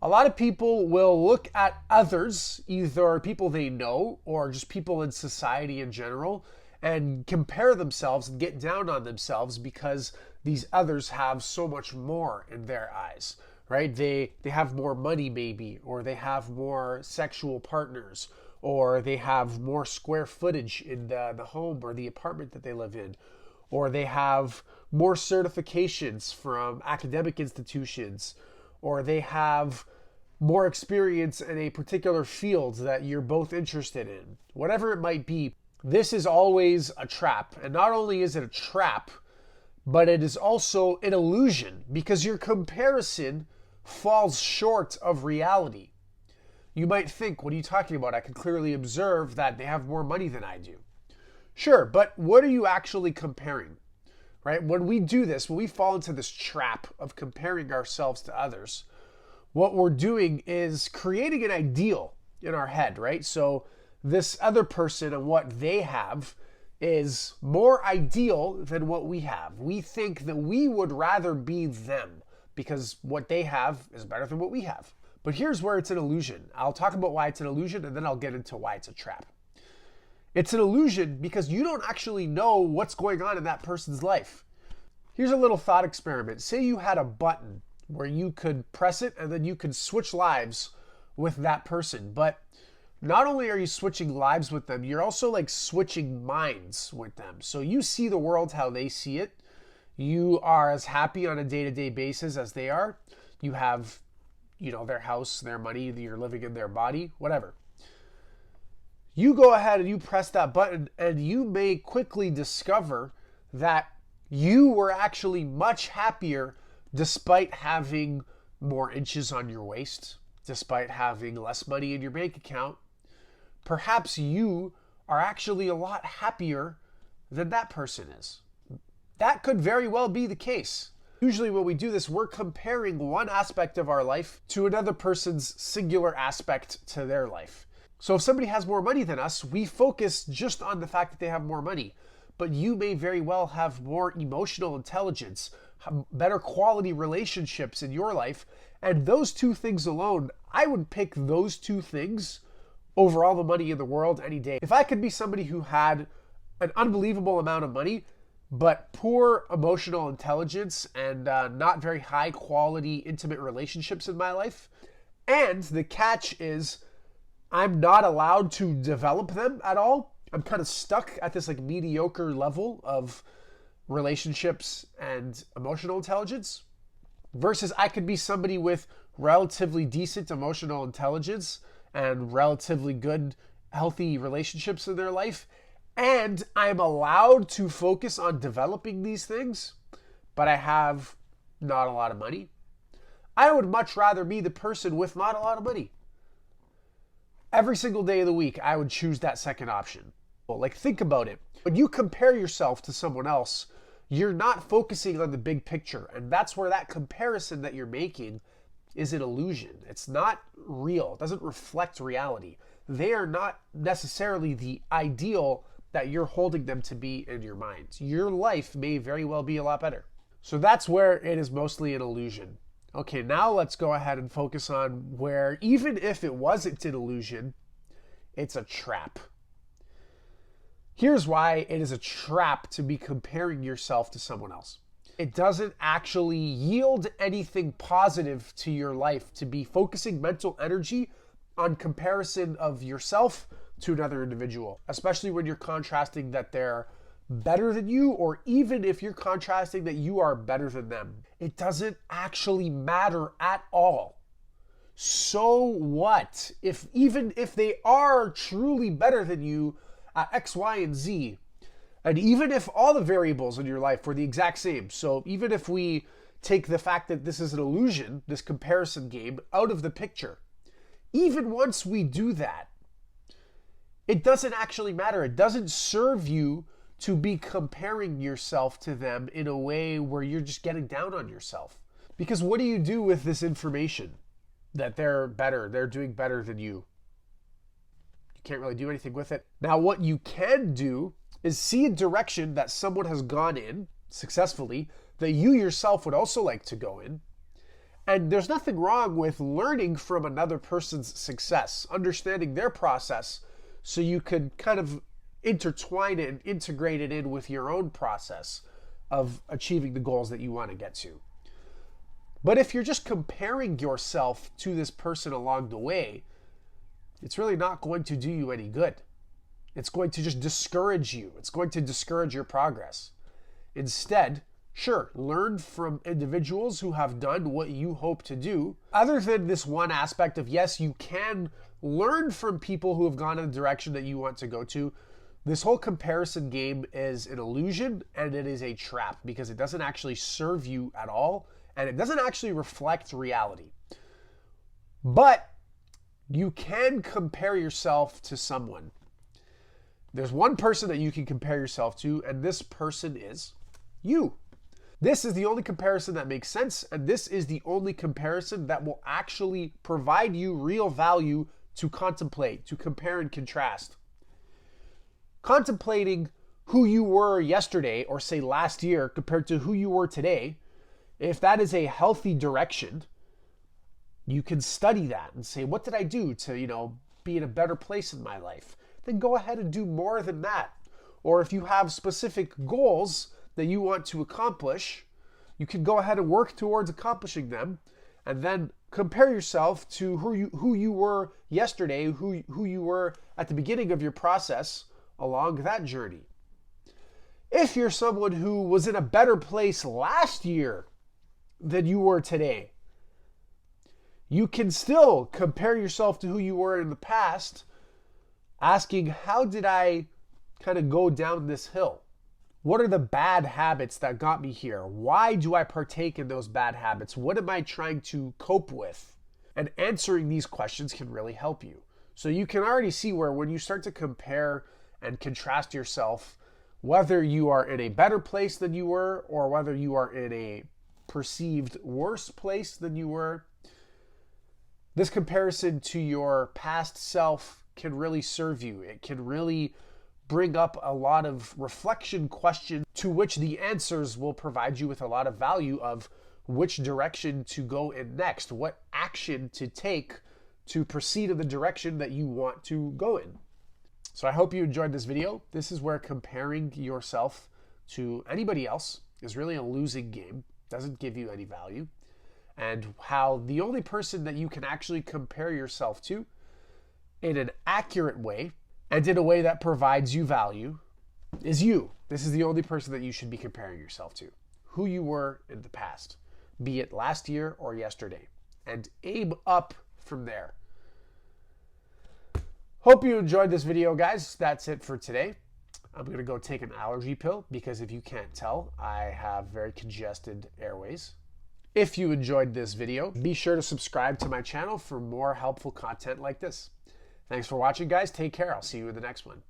A lot of people will look at others, either people they know or just people in society in general, and compare themselves and get down on themselves because these others have so much more in their eyes, right? They have more money maybe, or they have more sexual partners, or they have more square footage in the home or the apartment that they live in, or they have more certifications from academic institutions, or they have more experience in a particular field that you're both interested in. Whatever it might be, this is always a trap. And not only is it a trap, but it is also an illusion because your comparison falls short of reality. You might think, what are you talking about? I can clearly observe that they have more money than I do. Sure, but what are you actually comparing? Right? When we do this, when we fall into this trap of comparing ourselves to others, what we're doing is creating an ideal in our head, right? So this other person and what they have is more ideal than what we have. We think that we would rather be them because what they have is better than what we have. But here's where it's an illusion. I'll talk about why it's an illusion and then I'll get into why it's a trap. It's an illusion because you don't actually know what's going on in that person's life. Here's a little thought experiment. Say you had a button where you could press it and then you could switch lives with that person. But not only are you switching lives with them, you're also like switching minds with them. So you see the world how they see it. You are as happy on a day-to-day basis as they are. You have, their house, their money, you're living in their body, whatever. You go ahead and you press that button and you may quickly discover that you were actually much happier despite having more inches on your waist, despite having less money in your bank account. Perhaps you are actually a lot happier than that person is. That could very well be the case. Usually when we do this, we're comparing one aspect of our life to another person's singular aspect to their life. So if somebody has more money than us, we focus just on the fact that they have more money. But you may very well have more emotional intelligence, better quality relationships in your life. And those two things alone, I would pick those two things over all the money in the world any day. If I could be somebody who had an unbelievable amount of money, but poor emotional intelligence and not very high quality intimate relationships in my life, and the catch is I'm not allowed to develop them at all. I'm kind of stuck at this like mediocre level of relationships and emotional intelligence, versus I could be somebody with relatively decent emotional intelligence and relatively good, healthy relationships in their life. And I'm allowed to focus on developing these things, but I have not a lot of money. I would much rather be the person with not a lot of money. Every single day of the week, I would choose that second option. Well, like, think about it. When you compare yourself to someone else, you're not focusing on the big picture. And that's where that comparison that you're making is an illusion. It's not real. It doesn't reflect reality. They are not necessarily the ideal that you're holding them to be in your mind. Your life may very well be a lot better. So that's where it is mostly an illusion. Okay, now let's go ahead and focus on where, even if it wasn't an illusion, it's a trap. Here's why it is a trap to be comparing yourself to someone else. It doesn't actually yield anything positive to your life to be focusing mental energy on comparison of yourself to another individual, especially when you're contrasting that they're better than you, or even if you're contrasting that you are better than them. It doesn't actually matter at all. So what? Even if they are truly better than you at X, Y, and Z, and even if all the variables in your life were the exact same, so even if we take the fact that this is an illusion, this comparison game, out of the picture, even once we do that, it doesn't actually matter. It doesn't serve you to be comparing yourself to them in a way where you're just getting down on yourself. Because what do you do with this information that they're better, they're doing better than you? You can't really do anything with it. Now, what you can do is see a direction that someone has gone in successfully that you yourself would also like to go in, And there's nothing wrong with learning from another person's success, understanding their process, so you can kind of intertwine it and integrate it in with your own process of achieving the goals that you want to get to. But if you're just comparing yourself to this person along the way, it's really not going to do you any good. It's going to just discourage you. It's going to discourage your progress. Instead, sure, learn from individuals who have done what you hope to do. Other than this one aspect of, yes, you can learn from people who have gone in the direction that you want to go to, this whole comparison game is an illusion and it is a trap because it doesn't actually serve you at all and it doesn't actually reflect reality. But you can compare yourself to someone. There's one person that you can compare yourself to, and this person is you. This is the only comparison that makes sense, and this is the only comparison that will actually provide you real value to contemplate, to compare and contrast. Contemplating who you were yesterday, or say last year, compared to who you were today, if that is a healthy direction, you can study that and say, what did I do to, be in a better place in my life? Then go ahead and do more than that. Or if you have specific goals that you want to accomplish, you can go ahead and work towards accomplishing them and then compare yourself to who you were yesterday, who you were at the beginning of your process along that journey. If you're someone who was in a better place last year than you were today, you can still compare yourself to who you were in the past, asking, how did I kind of go down this hill? What are the bad habits that got me here? Why do I partake in those bad habits? What am I trying to cope with? And answering these questions can really help you. So you can already see where when you start to compare and contrast yourself, whether you are in a better place than you were or whether you are in a perceived worse place than you were, this comparison to your past self can really serve you. It can really bring up a lot of reflection questions to which the answers will provide you with a lot of value of which direction to go in next, what action to take to proceed in the direction that you want to go in. So I hope you enjoyed this video. This is where comparing yourself to anybody else is really a losing game, doesn't give you any value, and how the only person that you can actually compare yourself to in an accurate way and in a way that provides you value is you. This is the only person that you should be comparing yourself to, who you were in the past, be it last year or yesterday, and aim up from there. Hope you enjoyed this video, guys. That's it for today. I'm going to go take an allergy pill because if you can't tell, I have very congested airways. If you enjoyed this video, be sure to subscribe to my channel for more helpful content like this. Thanks for watching, guys. Take care. I'll see you in the next one.